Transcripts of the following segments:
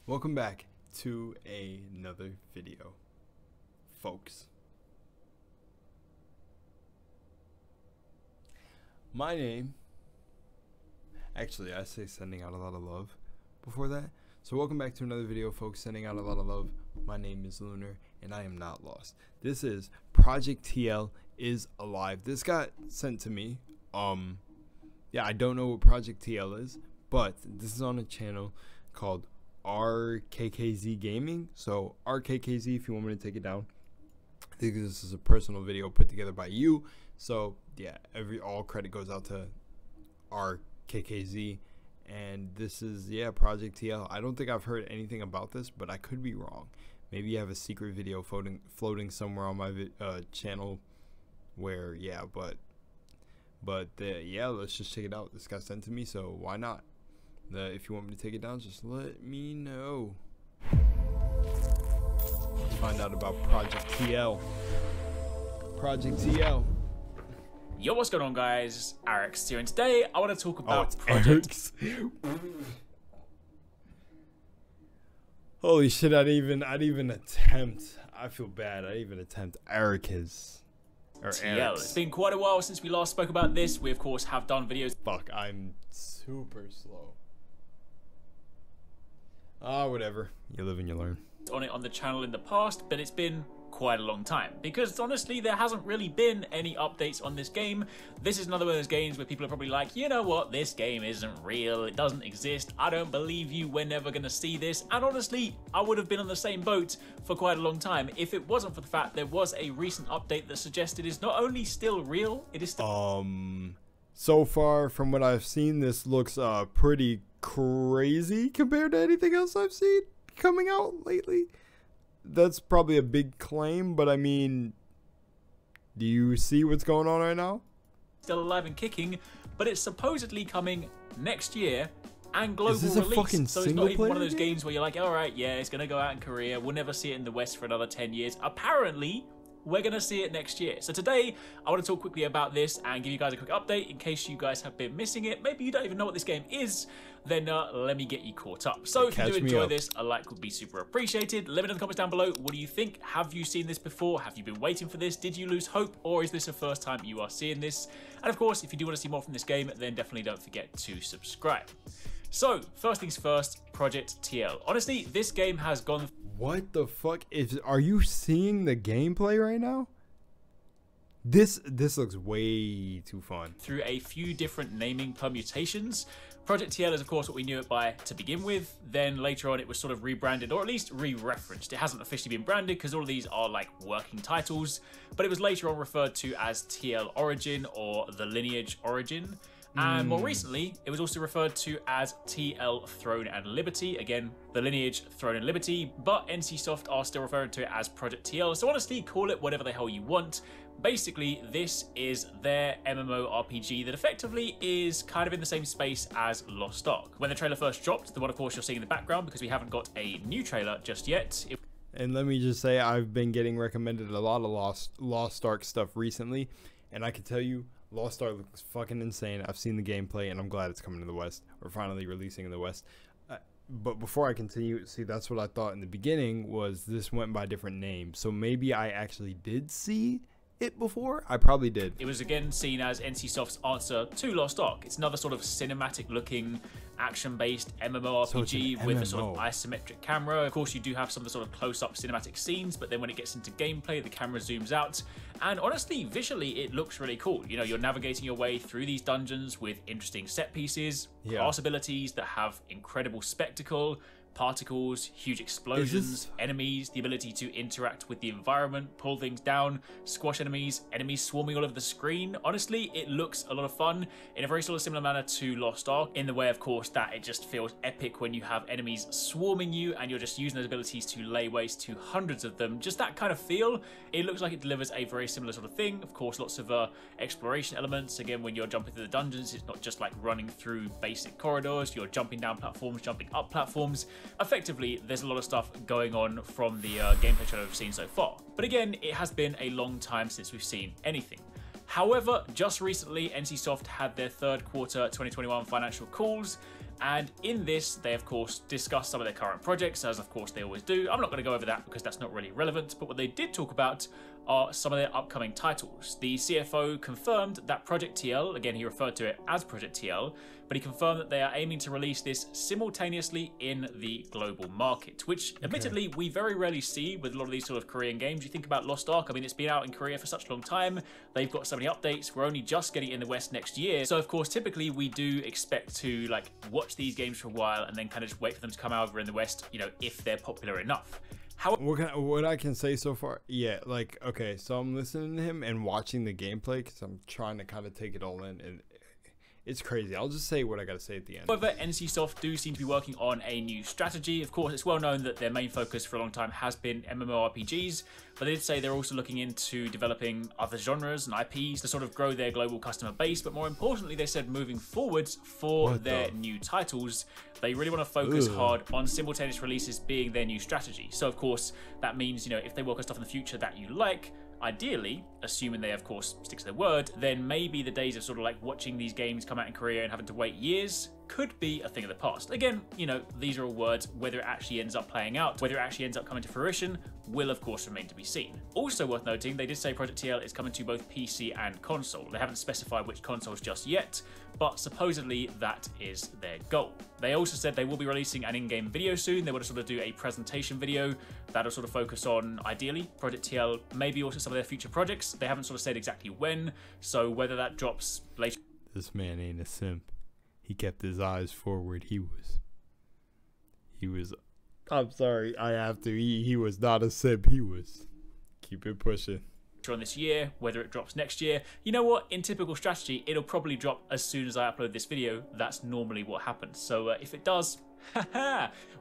Welcome back to another video, folks. My name, actually I say sending out a lot of love before that. So welcome back to another video, folks, sending out a lot of love. My name is Lunar and I am not lost. This is Project TL is alive. This got sent to me. Yeah, I don't know what Project TL is, but this is on a channel called RKKZ Gaming. So RKKZ, if you want me to take it down, I think this is a personal video put together by you. So yeah, all credit goes out to RKKZ, and this is Project TL. I don't think I've heard anything about this, but I could be wrong. Maybe you have a secret video floating somewhere on my channel where but let's just check it out. This got sent to me, so why not? If you want me to take it down, just let me know. Let's find out about Project TL. Project TL. Yo, what's going on, guys? Arix here, and today I want to talk about Project. Holy shit! I'd even attempt. I feel bad. I'd even attempt Eric's. TL. It's been quite a while since we last spoke about this. We of course have done videos. Fuck, I'm super slow. Whatever. You live and you learn. On it on the channel in the past, but it's been quite a long time because honestly there hasn't really been any updates on this game. This is another one of those games where people are probably like, you know what, this game isn't real, it doesn't exist, I don't believe you, we're never gonna see this. And honestly, I would have been on the same boat for quite a long time if it wasn't for the fact there was a recent update that suggested it's not only still real, it is still so far from what I've seen, this looks pretty crazy compared to anything else I've seen coming out lately. That's probably a big claim, but I mean, do you see what's going on right now? Still alive and kicking, but it's supposedly coming next year and global Is this a release. fucking So it's not even one of those single-player games where you're like, all right, yeah, it's gonna go out in Korea, we'll never see it in the West for another 10 years. Apparently, we're gonna see it next year. So today, I want to talk quickly about this and give you guys a quick update in case you guys have been missing it. Maybe you don't even know what this game is, then let me get you caught up. So if you do enjoy this, a like would be super appreciated. Let me know in the comments down below, what do you think? Have you seen this before? Have you been waiting for this? Did you lose hope? Or is this the first time you are seeing this? And of course, if you do want to see more from this game, then definitely don't forget to subscribe. So, first things first, Project TL. Honestly, this game has gone... What the fuck are you seeing the gameplay right now? This looks way too fun. Through a few different naming permutations. Project TL is of course what we knew it by to begin with. Then later on it was sort of rebranded, or at least re-referenced. It hasn't officially been branded because all of these are like working titles, but it was later on referred to as TL Origin or the Lineage Origin. And more recently, it was also referred to as TL Throne and Liberty. Again, the Lineage, Throne and Liberty, but NCSoft are still referring to it as Project TL. So honestly, call it whatever the hell you want. Basically, this is their MMORPG that effectively is kind of in the same space as Lost Ark. When the trailer first dropped, the one of course you're seeing in the background because we haven't got a new trailer just yet. And let me just say, I've been getting recommended a lot of Lost Ark stuff recently, and I can tell you, Lost Ark looks fucking insane. I've seen the gameplay, and I'm glad it's coming to the West. We're finally releasing in the West. But before I continue, see, that's what I thought in the beginning, was this went by different names. So maybe I actually did see it before? I probably did. It was again seen as NCSoft's answer to Lost Ark. It's another sort of cinematic looking, action-based MMORPG with a sort of isometric camera. Of course, you do have some of the sort of close-up cinematic scenes, but then when it gets into gameplay, the camera zooms out. And honestly, visually, it looks really cool. You know, you're navigating your way through these dungeons with interesting set pieces, class abilities that have incredible spectacle, particles, huge explosions, enemies, the ability to interact with the environment, pull things down, squash enemies swarming all over the screen. Honestly, it looks a lot of fun in a very sort of similar manner to Lost Ark, in the way, of course, that it just feels epic when you have enemies swarming you and you're just using those abilities to lay waste to hundreds of them. Just that kind of feel. It looks like it delivers a very similar sort of thing. Of course, lots of exploration elements. Again, when you're jumping through the dungeons, it's not just like running through basic corridors. You're jumping down platforms, jumping up platforms. Effectively, there's a lot of stuff going on from the gameplay trailer we've seen so far. But again, it has been a long time since we've seen anything. However, just recently, NCSoft had their third quarter 2021 financial calls, And in this, they of course discuss some of their current projects, as of course they always do. I'm not going to go over that because that's not really relevant, but what they did talk about are some of their upcoming titles. The CFO confirmed that Project TL, again he referred to it as Project TL, but he confirmed that they are aiming to release this simultaneously in the global market, which admittedly we very rarely see with a lot of these sort of Korean games. You think about Lost Ark, I mean, it's been out in Korea for such a long time, they've got so many updates, we're only just getting it in the West next year. So of course, typically we do expect to like watch these games for a while and then kind of just wait for them to come out over in the West, you know, if they're popular enough. What I can say so far, yeah, like, okay, so I'm listening to him and watching the gameplay because I'm trying to kind of take it all in, and it's crazy. I'll just say what I gotta say at the end. However, NCSoft do seem to be working on a new strategy. Of course, it's well known that their main focus for a long time has been MMORPGs, but they did say they're also looking into developing other genres and IPs to sort of grow their global customer base. But more importantly, they said moving forwards for their new titles, they really want to focus hard on simultaneous releases being their new strategy. So of course, that means, you know, if they work on stuff in the future that you like, ideally, assuming they of course stick to their word, then maybe the days of sort of like watching these games come out in Korea and having to wait years could be a thing of the past. Again, you know, these are all words. Whether it actually ends up playing out, whether it actually ends up coming to fruition, will of course remain to be seen. Also worth noting, they did say Project TL is coming to both PC and console. They haven't specified which consoles just yet, but supposedly that is their goal. They also said they will be releasing an in-game video soon. They want to sort of do a presentation video that'll sort of focus on, ideally, Project TL, maybe also some of their future projects. They haven't sort of said exactly when, so whether that drops later. This man ain't a simp. He kept his eyes forward. He was, I'm sorry, I have to, he was not a simp. He was, keep it pushing. On this year, whether it drops next year, you know what, in typical strategy, it'll probably drop as soon as I upload this video. That's normally what happens. So if it does,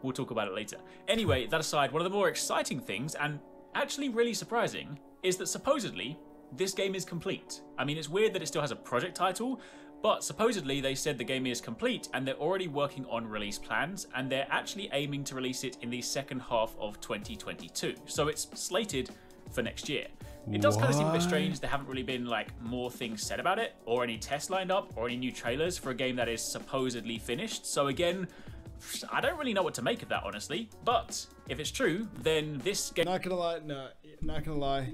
we'll talk about it later. Anyway, that aside, one of the more exciting things, and actually really surprising, is that supposedly this game is complete. I mean, it's weird that it still has a project title, but supposedly they said the game is complete and they're already working on release plans, and they're actually aiming to release it in the second half of 2022. So it's slated for next year. It does kind of seem a bit strange. There haven't really been like more things said about it, or any tests lined up, or any new trailers for a game that is supposedly finished. So again, I don't really know what to make of that, honestly. But if it's true, then this game, not gonna lie, no, not gonna lie.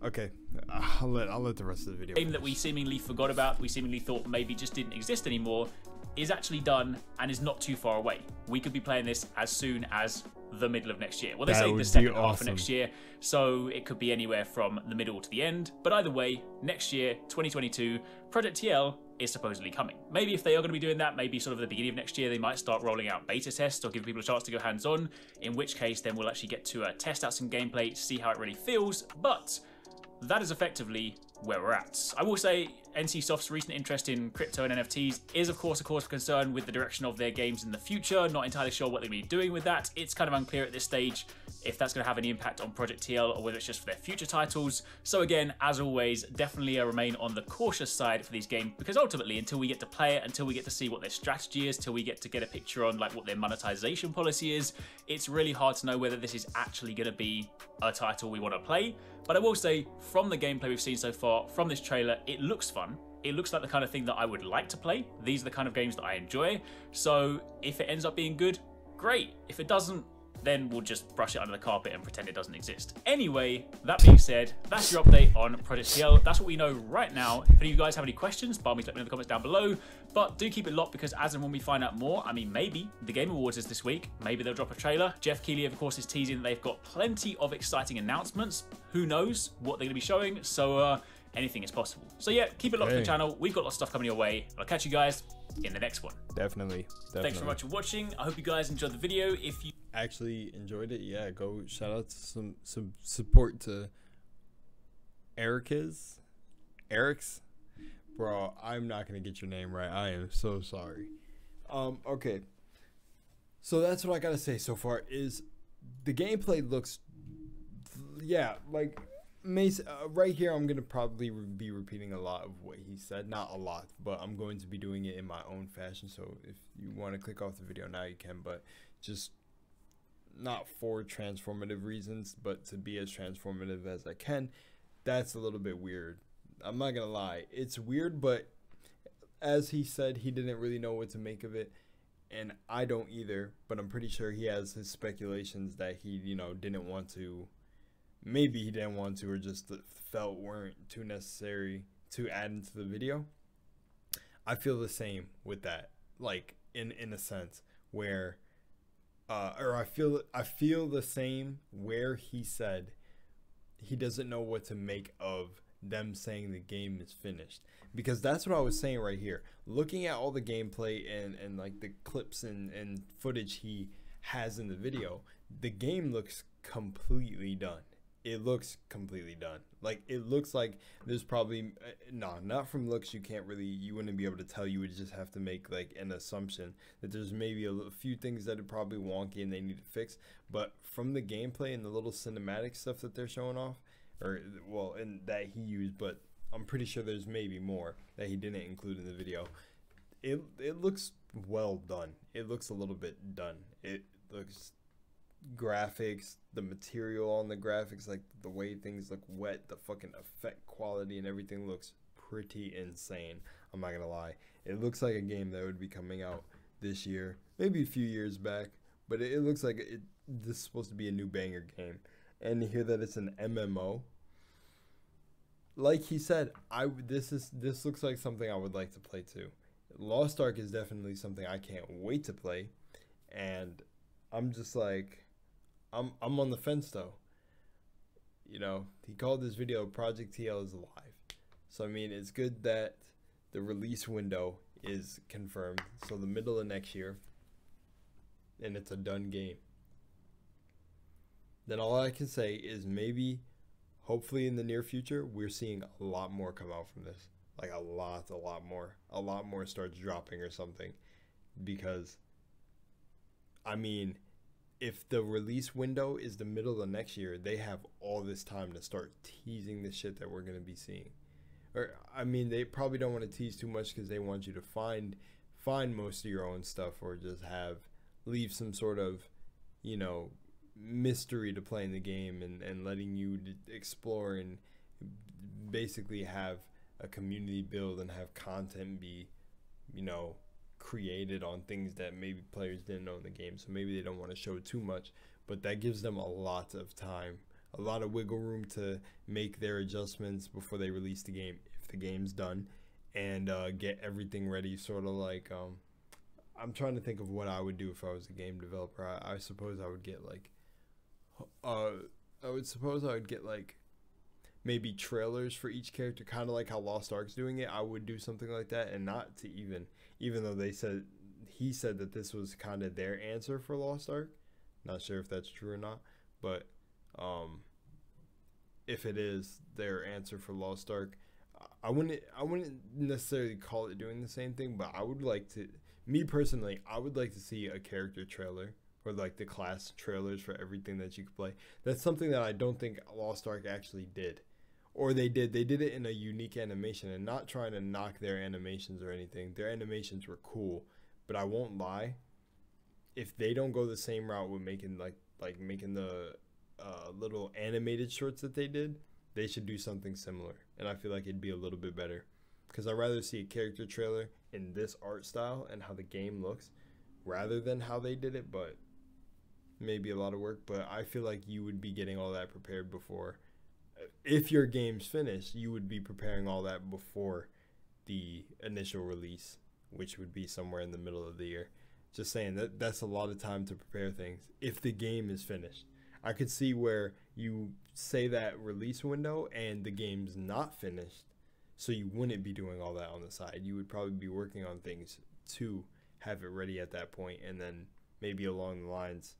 Okay, I'll let the rest of the video game that we seemingly forgot about, we seemingly thought maybe just didn't exist anymore, is actually done and is not too far away. We could be playing this as soon as the middle of next year. Well, they say the second half of next year, so it could be anywhere from the middle to the end. But either way, next year, 2022, Project TL is supposedly coming. Maybe if they are going to be doing that, maybe sort of at the beginning of next year, they might start rolling out beta tests or give people a chance to go hands-on, in which case then we'll actually get to test out some gameplay to see how it really feels. But that is effectively where we're at. I will say NCSoft's recent interest in crypto and NFTs is of course a cause for concern with the direction of their games in the future. Not entirely sure what they're going to be doing with that. It's kind of unclear at this stage if that's going to have any impact on Project TL or whether it's just for their future titles. So again, as always, definitely remain on the cautious side for these games, because ultimately until we get to play it, until we get to see what their strategy is, till we get to get a picture on like what their monetization policy is, it's really hard to know whether this is actually going to be a title we want to play. But I will say, from the gameplay we've seen so far, from this trailer, it looks fun. It looks like the kind of thing that I would like to play. These are the kind of games that I enjoy. So if it ends up being good, great. If it doesn't, then we'll just brush it under the carpet and pretend it doesn't exist. Anyway, that being said, that's your update on Project TL. That's what we know right now. If any of you guys have any questions, by all means let me know in the comments down below. But do keep it locked, because as and when we find out more, I mean, maybe the Game Awards is this week. Maybe they'll drop a trailer. Jeff Keighley, of course, is teasing that they've got plenty of exciting announcements. Who knows what they're going to be showing? So anything is possible. So yeah, keep it locked to the channel. We've got lots of stuff coming your way. I'll catch you guys in the next one. Definitely. Thanks very much for watching. I hope you guys enjoyed the video. If you actually enjoyed it, yeah, go shout out to some support to Eric's. Bro, I'm not gonna get your name right. I am so sorry. Okay. So that's what I gotta say so far is the gameplay looks, yeah, like right here I'm gonna probably be repeating a lot of what he said. Not a lot, but I'm going to be doing it in my own fashion. So if you want to click off the video now, you can, but just not for transformative reasons, but to be as transformative as I can. That's a little bit weird. I'm not gonna lie, it's weird, but as he said, he didn't really know what to make of it, and I don't either, but I'm pretty sure he has his speculations that he, you know, didn't want to. Maybe he didn't want to, or just felt weren't too necessary to add into the video. I feel the same with that, like in a sense where, or I feel the same where he said he doesn't know what to make of them saying the game is finished, because that's what I was saying right here. Looking at all the gameplay and like the clips and footage he has in the video, the game looks completely done. It looks completely done. Like, it looks like there's probably no, not from looks. You wouldn't be able to tell. You would just have to make like an assumption that there's maybe a few things that are probably wonky and they need to fix. But from the gameplay and the little cinematic stuff that they're showing off, or well, and that he used, but I'm pretty sure there's maybe more that he didn't include in the video. It looks well done. It looks a little bit done. It looks graphics, the material on the graphics, like the way things look wet, the fucking effect quality and everything looks pretty insane. I'm not gonna lie. It looks like a game that would be coming out this year, maybe a few years back, but it looks like this is supposed to be a new banger game. And to hear that it's an MMO, like he said, this looks like something I would like to play too. Lost Ark is definitely something I can't wait to play, and I'm just like, I'm on the fence though. You know, he called this video Project TL is alive. So I mean, it's good that the release window is confirmed. So the middle of next year, and it's a done game. Then all I can say is maybe, hopefully in the near future, we're seeing a lot more come out from this. Like a lot more. A lot more starts dropping or something. Because, I mean, if the release window is the middle of next year, they have all this time to start teasing the shit that we're going to be seeing. Or, I mean, they probably don't want to tease too much because they want you to find most of your own stuff, or just leave some sort of, you know, mystery to play in the game, and letting you explore and basically have a community build and have content be, you know, created on things that maybe players didn't know in the game. So maybe they don't want to show too much, but that gives them a lot of time, a lot of wiggle room to make their adjustments before they release the game, if the game's done, and get everything ready. Sort of like, I'm trying to think of what I would do if I was a game developer. I suppose I would get like, maybe trailers for each character, kind of like how Lost Ark's doing it. I would do something like that, and not to even though he said that this was kind of their answer for Lost Ark. Not sure if that's true or not, but if it is their answer for Lost Ark, I wouldn't necessarily call it doing the same thing, but I would like to, me personally, I would like to see a character trailer, or like the class trailers for everything that you could play. That's something that I don't think Lost Ark actually did. Or they did it in a unique animation, and not trying to knock their animations or anything. Their animations were cool, but I won't lie, if they don't go the same route with making making the little animated shorts that they did, they should do something similar. And I feel like it'd be a little bit better, because I'd rather see a character trailer in this art style and how the game looks, rather than how they did it. But maybe a lot of work, but I feel like you would be getting all that prepared before. If your game's finished, you would be preparing all that before the initial release, which would be somewhere in the middle of the year. Just saying, that's a lot of time to prepare things if the game is finished. I could see where you say that release window and the game's not finished, so you wouldn't be doing all that on the side. You would probably be working on things to have it ready at that point, and then maybe along the lines,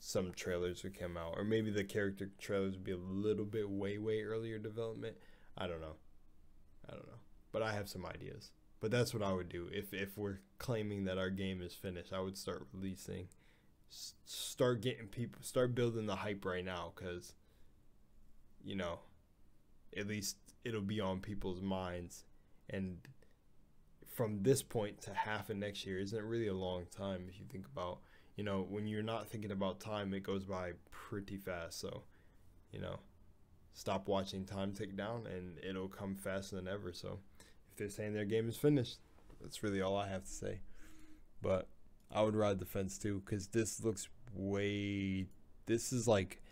some trailers would come out, or maybe the character trailers would be a little bit way earlier development. I don't know, but I have some ideas. But that's what I would do if we're claiming that our game is finished. I would start releasing, start getting people, start building the hype right now, because, you know, at least it'll be on people's minds. And from this point to half of next year isn't really a long time if you think about, you know, when you're not thinking about time, it goes by pretty fast. So, you know, stop watching time tick down and it'll come faster than ever. So if they're saying their game is finished, that's really all I have to say. But I would ride the fence too, because this looks way. This is like,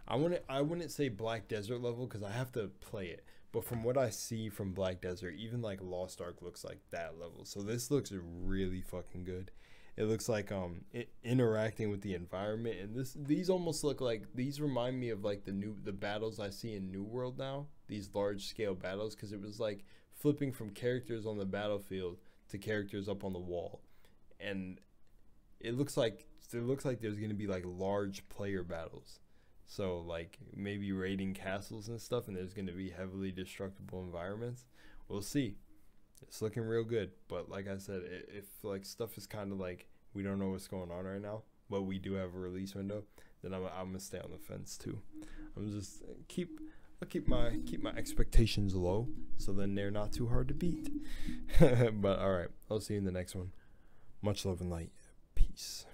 I wouldn't say Black Desert level because I have to play it. But from what I see from Black Desert, even like Lost Ark looks like that level. So this looks really fucking good. It looks like interacting with the environment, and these almost look like, these remind me of like the battles I see in New World now. These large scale battles, because it was like flipping from characters on the battlefield to characters up on the wall, and it looks like there's gonna be like large player battles. So like maybe raiding castles and stuff, and there's gonna be heavily destructible environments. We'll see. It's looking real good, but like I said, if like stuff is kind of like we don't know what's going on right now, but we do have a release window, then I'm gonna stay on the fence too. I'm just I'll keep my expectations low, so then they're not too hard to beat. But all right, I'll see you in the next one. Much love and light. Peace.